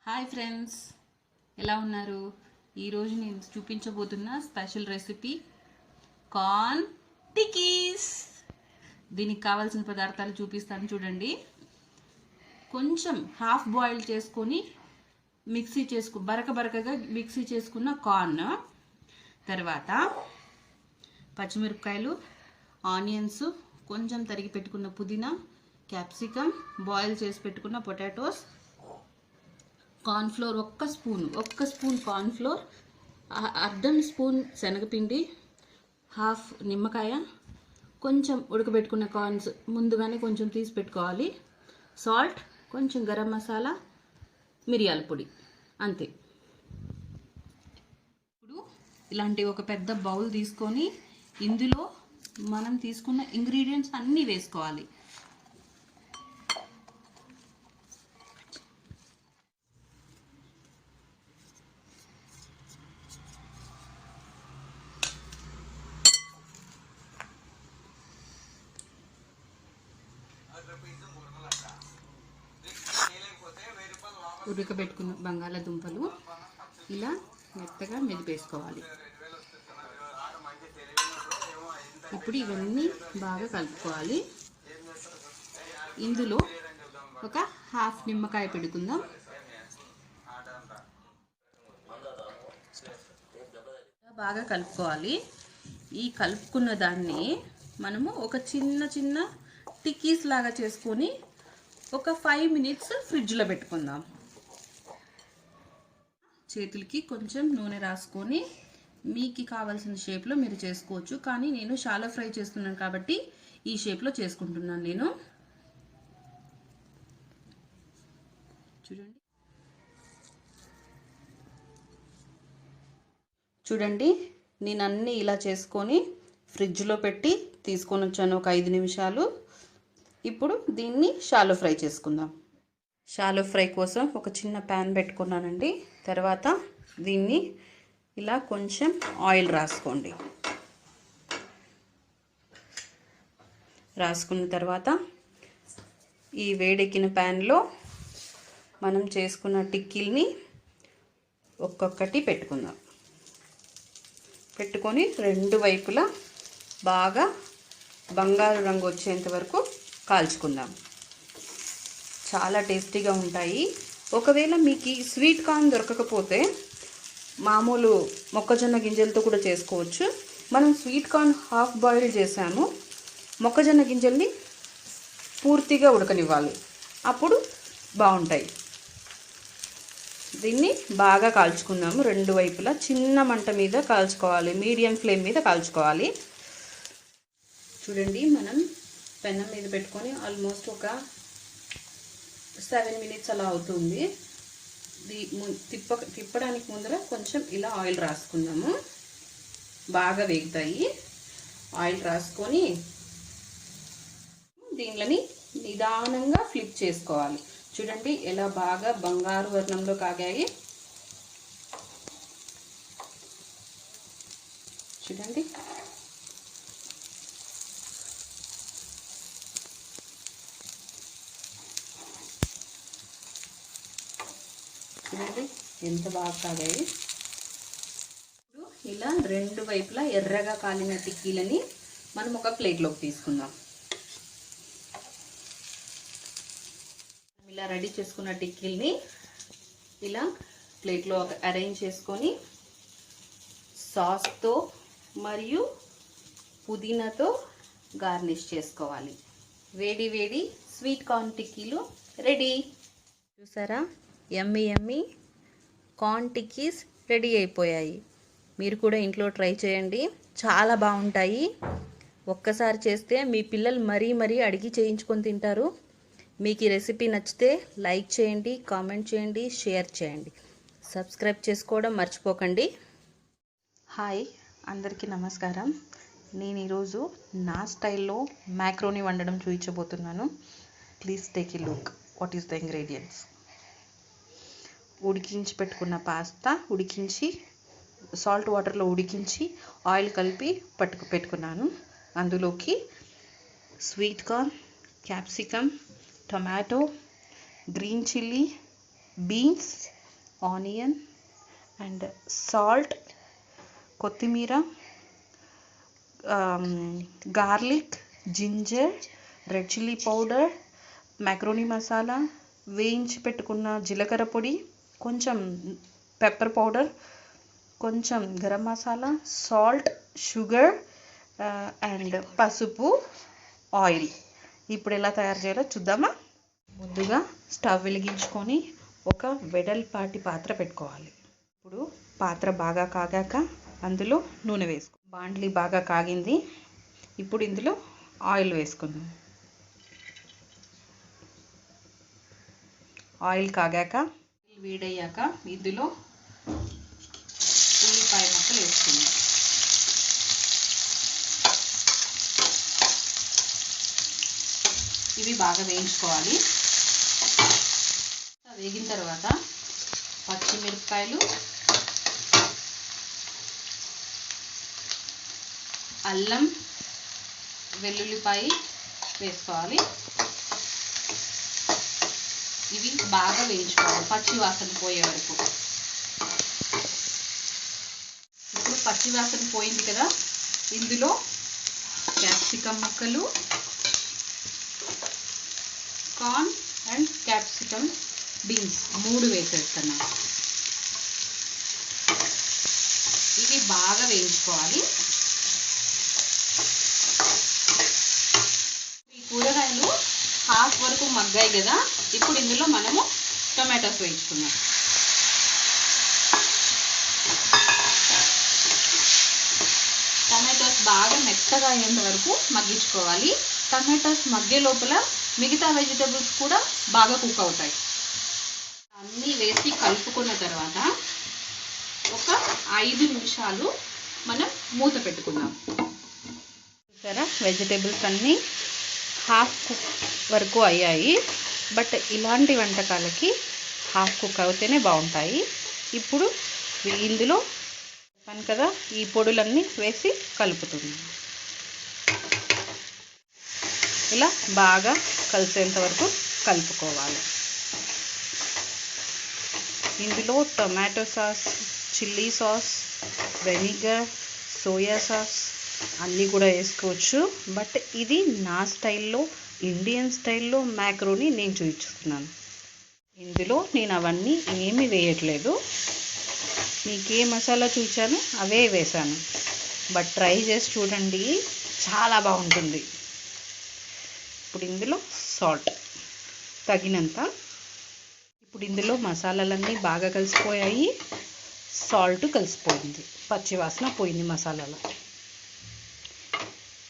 Hi friends, ఎలా ఉన్నారు? ఈరోజు నేను చూపించబోతున్న స్పెషల్ రెసిపీ కార్న్ టిక్కీస్. దీనికి కావాల్సిన పదార్థాలు చూపిస్తాను చూడండి. కొంచెం హాఫ్ బాయిల్ చేసుకొని బరకగా మిక్సీ చేసుకున్న కార్న్, తర్వాత పచ్చిమిరపకాయలు, ఆనియన్స్, కొంచెం తరిగి పెట్టుకున్న పుదీనా, క్యాప్సికమ్, బాయిల్ చేసి పెట్టుకున్న పొటాటోస్, కార్న్ఫ్లోర్ ఒక్క స్పూన్ కార్న్ఫ్లోర్, అర్ధం స్పూన్ శనగపిండి, హాఫ్ నిమ్మకాయ, కొంచెం ఉడకబెట్టుకున్న కార్న్స్ ముందుగానే కొంచెం తీసి పెట్టుకోవాలి, సాల్ట్, కొంచెం గరం మసాలా, మిరియాల పొడి, అంతే. ఇప్పుడు ఇలాంటి ఒక పెద్ద బౌల్ తీసుకొని ఇందులో మనం తీసుకున్న ఇంగ్రీడియంట్స్ అన్నీ వేసుకోవాలి. ఉడకబెట్టుకున్న బంగాళాదుంపలు ఇలా మెత్తగా మెదిపేసుకోవాలి. ఇప్పుడు ఇవన్నీ బాగా కలుపుకోవాలి. ఇందులో ఒక హాఫ్ నిమ్మకాయ పెట్టుకుందాం. బాగా కలుపుకోవాలి. ఈ కలుపుకున్న దాన్ని మనము ఒక చిన్న టిక్కీస్ లాగా చేసుకొని ఒక 5 minutes ఫ్రిడ్జ్లో పెట్టుకుందాం. చేతులకి కొంచెం నూనె రాసుకొని మీకు కావాల్సిన షేప్లో మీరు చేసుకోవచ్చు, కానీ నేను షాలో ఫ్రై చేస్తున్నాను కాబట్టి ఈ షేప్లో చేసుకుంటున్నాను నేను. చూడండి, నేను అన్నీ ఇలా చేసుకొని ఫ్రిడ్జ్లో పెట్టి తీసుకొని వచ్చాను ఒక 5 నిమిషాలు. ఇప్పుడు దీన్ని షాలో ఫ్రై చేసుకుందాం. షాలో ఫ్రై కోసం ఒక చిన్న ప్యాన్ పెట్టుకున్నానండి. తర్వాత దీన్ని ఇలా కొంచెం ఆయిల్ రాసుకోండి. రాసుకున్న తర్వాత ఈ వేడెక్కిన ప్యాన్లో మనం చేసుకున్న టిక్కీల్ని ఒక్కొక్కటి పెట్టుకుందాం. పెట్టుకొని 2 వైపులా బాగా బంగారు రంగు వచ్చేంత వరకు కాల్చుకుందాం. చాలా టేస్టీగా ఉంటాయి. ఒకవేళ మీకు స్వీట్ కార్న్ దొరకకపోతే మామూలు మొక్కజొన్న గింజలతో కూడా చేసుకోవచ్చు. మనం స్వీట్ కార్న్ హాఫ్ బాయిల్ చేసాము, మొక్కజొన్న గింజల్ని పూర్తిగా ఉడకనివ్వాలి, అప్పుడు బాగుంటాయి. దీన్ని బాగా కాల్చుకుందాము. 2 వైపులా చిన్న మంట మీద కాల్చుకోవాలి, మీడియం ఫ్లేమ్ మీద కాల్చుకోవాలి. చూడండి, మనం పెనం మీద పెట్టుకొని ఆల్మోస్ట్ ఒక 7 minutes అలా అవుతుంది. తిప్పడానికి ముందర కొంచెం ఇలా ఆయిల్ రాసుకుందాము. బాగా వేగుతాయి. ఆయిల్ రాసుకొని దీనిని నిదానంగా ఫ్లిప్ చేసుకోవాలి. చూడండి ఎలా బాగా బంగారు వర్ణంలో కాగాయి. చూడండి, చూడండి ఎంత బాగా కాగాయి. ఇప్పుడు ఇలా 2 వైపులా ఎర్రగా కాలిన టిక్కీలని మనం ఒక ప్లేట్లోకి తీసుకుందాం. ఇలా రెడీ చేసుకున్న టిక్కీల్ని ఇలా ప్లేట్లో అరేంజ్ చేసుకొని సాస్తో మరియు పుదీనాతో గార్నిష్ చేసుకోవాలి. వేడి స్వీట్ కార్న్ టిక్కీలు రెడీ. చూసారా, యమ్మీ కార్న్ టిక్కీస్ రెడీ అయిపోయాయి. మీరు కూడా ఇంట్లో ట్రై చేయండి, చాలా బాగుంటాయి. ఒక్కసారి చేస్తే మీ పిల్లలు మరీ అడిగి చేయించుకొని తింటారు. మీకు ఈ రెసిపీ నచ్చితే లైక్ చేయండి, కామెంట్ చేయండి, షేర్ చేయండి, సబ్స్క్రైబ్ చేసుకోవడం మర్చిపోకండి. హాయ్, అందరికీ నమస్కారం. నేను ఈరోజు నా స్టైల్లో మ్యాక్రోనీ వండడం చూపించబోతున్నాను. Please take a look. What is the ingredients? ఉడికించి పెట్టుకున్న పాస్తా సాల్ట్ వాటర్లో ఉడికించి ఆయిల్ కలిపి పెట్టుకున్నాను. అందులోకి sweet corn, capsicum, tomato, green chilli, beans, onion and salt, కొత్తిమీర, garlic, ginger, red chilli powder, macaroni masala, వేయించి పెట్టుకున్న జీలకర్ర పొడి, కొంచెం పెప్పర్ పౌడర్, కొంచెం garam masala, salt, sugar and పసుపు, ఆయిల్. ఇప్పుడు ఎలా తయారు చేయాలో చూద్దామా. ముందుగా స్టవ్ వెలిగించుకొని ఒక వెడల్పాటి పాత్ర పెట్టుకోవాలి. ఇప్పుడు పాత్ర బాగా కాగాక అందులో నూనె వేసుకో. బాండ్లీ బాగా కాగింది. ఇప్పుడు ఇందులో ఆయిల్ వేసుకుందాం. ఆయిల్ కాగాక వేడయ్యాక ఇందులో ఉల్లిపాయ ముక్కలు వేసుకుందాం. ఇవి బాగా వేయించుకోవాలి. వేగిన తర్వాత పచ్చిమిరపకాయలు, అల్లం వెల్లుల్లిపాయ వేసుకోవాలి. ఇవి బాగా వేయించుకోవాలి పచ్చి వాసన పోయే వరకు. ఇప్పుడు పచ్చి వాసన పోయింది కదా, ఇందులో క్యాప్సికమ్ ముక్కలు, కార్న్ అండ్ క్యాప్సికమ్ బీన్స్ 3 వేసేస్తున్నాను. ఇవి బాగా వేయించుకోవాలి. ఈ కూరగాయలు హాఫ్ వరకు మగ్గాయి కదా, ఇప్పుడు ఇందులో మనము టొమాటోస్ వేయించుకుందాం. టమాటోస్ బాగా మెత్తగా అయ్యేంత వరకు మగ్గించుకోవాలి. టమాటోస్ మగ్గే లోపల మిగతా వెజిటబుల్స్ కూడా బాగా కుక్ అవుతాయి. అన్నీ వేసి కలుపుకున్న తర్వాత ఒక 5 నిమిషాలు మనం మూత పెట్టుకుందాం. చూసారా, వెజిటబుల్స్ అన్నీ హాఫ్ కుక్ వరకు అయ్యాయి. బట్ ఇలాంటి వంటకాలకి హాఫ్ కుక్ అవుతేనే బాగుంటాయి. ఇప్పుడు ఇందులో చెప్పాను కదా, ఈ పొడులన్నీ వేసి కలుపుతుంది. ఇలా బాగా కలిసేంత వరకు కలుపుకోవాలి. ఇందులో tomato sauce, chilli sauce, vinegar, soya sauce అన్నీ కూడా వేసుకోవచ్చు. బట్ ఇది నా స్టైల్లో, ఇండియన్ స్టైల్లో మ్యాక్రోనీ నేను చూపిస్తున్నాను. ఇందులో నేను అవన్నీ ఏమీ వేయట్లేదు. మీకు ఏ మసాలా చూచానో అవే వేసాను. బట్ ట్రై చేసి చూడండి, చాలా బాగుంటుంది. ఇప్పుడు ఇందులో సాల్ట్ తగినంత. ఇప్పుడు ఇందులో మసాలాలన్నీ బాగా కలిసిపోయాయి. సాల్ట్ కలిసిపోయింది, పచ్చివాసన పోయింది మసాలాలో.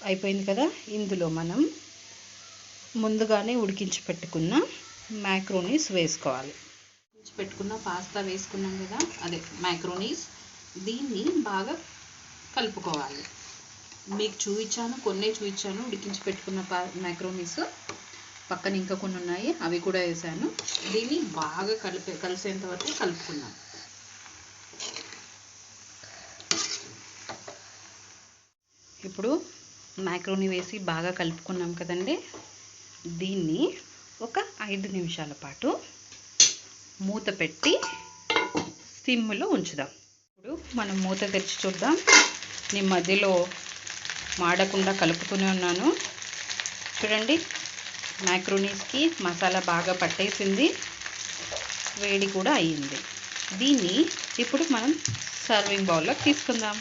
అయిపోయింది కదా, ఇందులో మనం ముందుగానే ఉడికించి పెట్టుకున్న మ్యాక్రోనీస్ వేసుకోవాలి. ఉడికించి పెట్టుకున్న పాస్తా వేసుకున్నాం కదా, అదే మ్యాక్రోనీస్. దీన్ని బాగా కలుపుకోవాలి. మీకు కొన్నే చూపించాను ఉడికించి పెట్టుకున్న మ్యాక్రోనీస్. పక్కన ఇంకా కొన్ని ఉన్నాయి, అవి కూడా వేసాను. దీన్ని బాగా కలిసేంత వరకు కలుపుకున్నాం. ఇప్పుడు మ్యాక్రోనీ వేసి బాగా కలుపుకున్నాం కదండి. దీన్ని ఒక 5 నిమిషాల పాటు మూత పెట్టి సిమ్లో ఉంచుదాం. ఇప్పుడు మనం మూత తెరిచి చూద్దాం. నేను మధ్యలో మాడకుండా కలుపుతూనే ఉన్నాను. చూడండి, మ్యాక్రోనీస్కి మసాలా బాగా పట్టేసింది, వేడి కూడా అయ్యింది. దీన్ని ఇప్పుడు మనం సర్వింగ్ బౌల్లోకి తీసుకుందాం.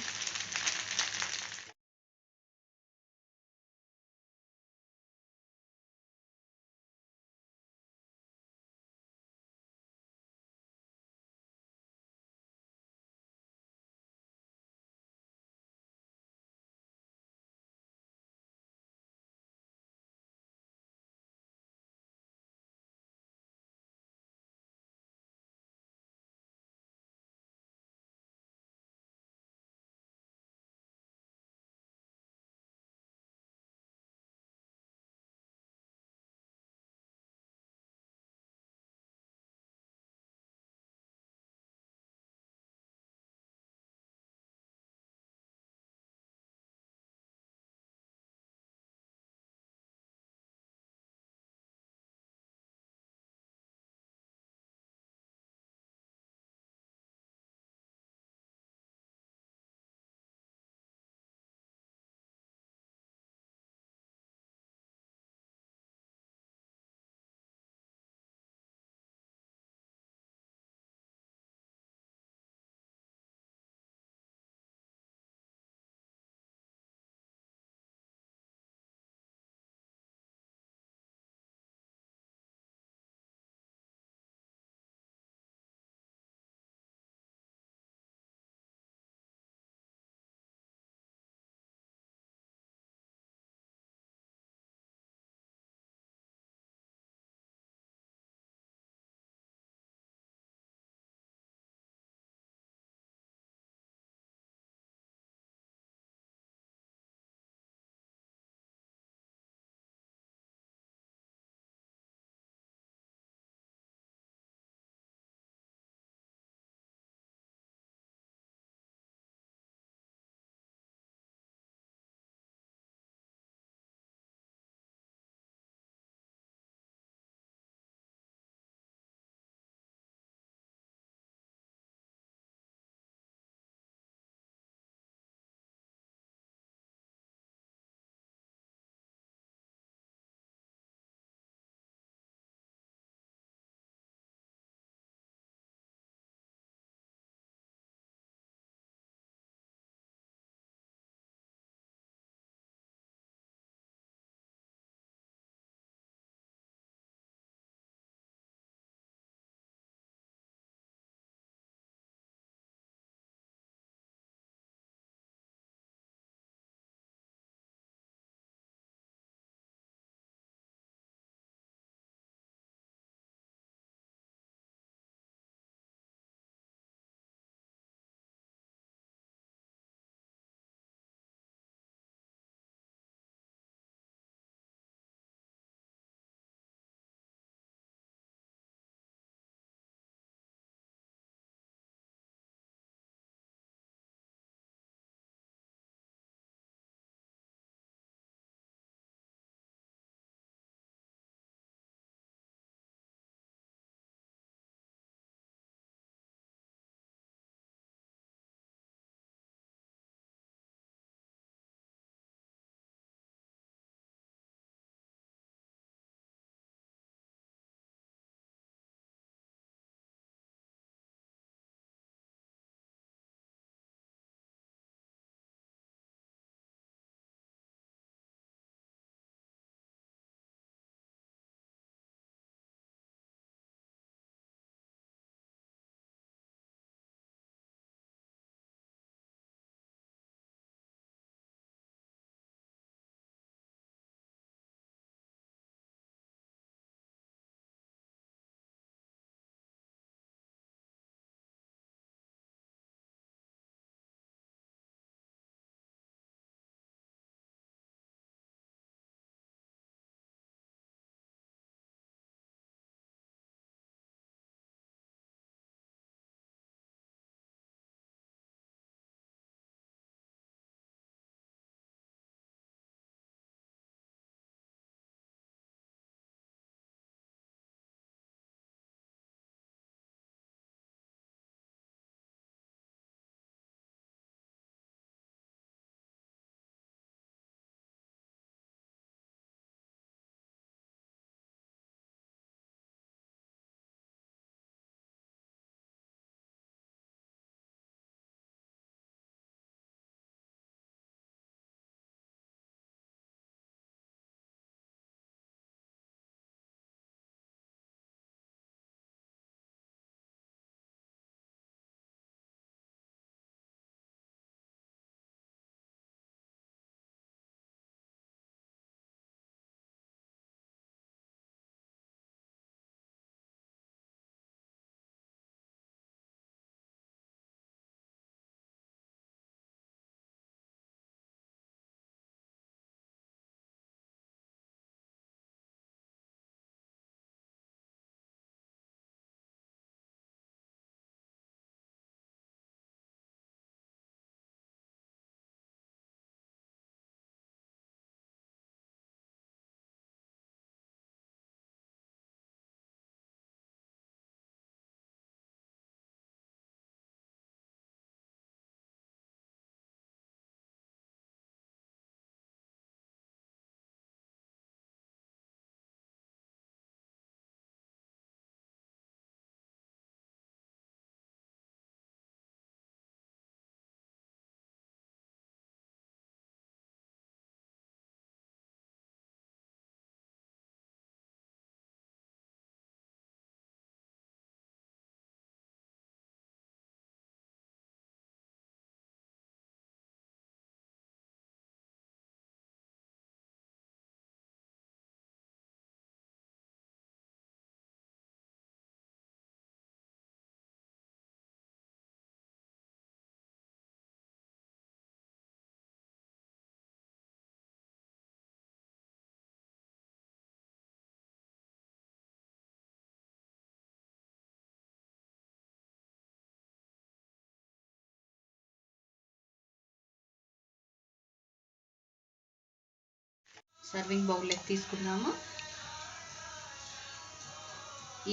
సర్వింగ్ బౌల్లోకి తీసుకున్నాము.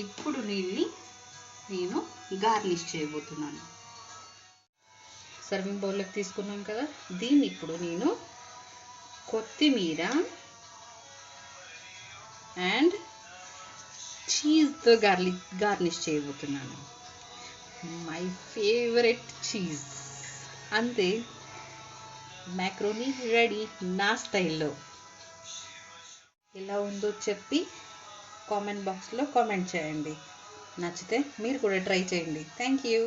ఇప్పుడు నేను గార్నిష్ చేయబోతున్నాను. సర్వింగ్ బౌల్లోకి తీసుకున్నాం కదా, దీన్ని ఇప్పుడు నేను కొత్తిమీర అండ్ చీజ్తో గార్నిష్ చేయబోతున్నాను. My favourite cheese. అంతే, మ్యాక్రోనీ రెడీ నా స్టైల్లో. ఎలా ఉందో చెప్పి కామెంట్ బాక్స్లో కామెంట్ చేయండి. నచ్చితే మీరు కూడా ట్రై చేయండి. Thank you.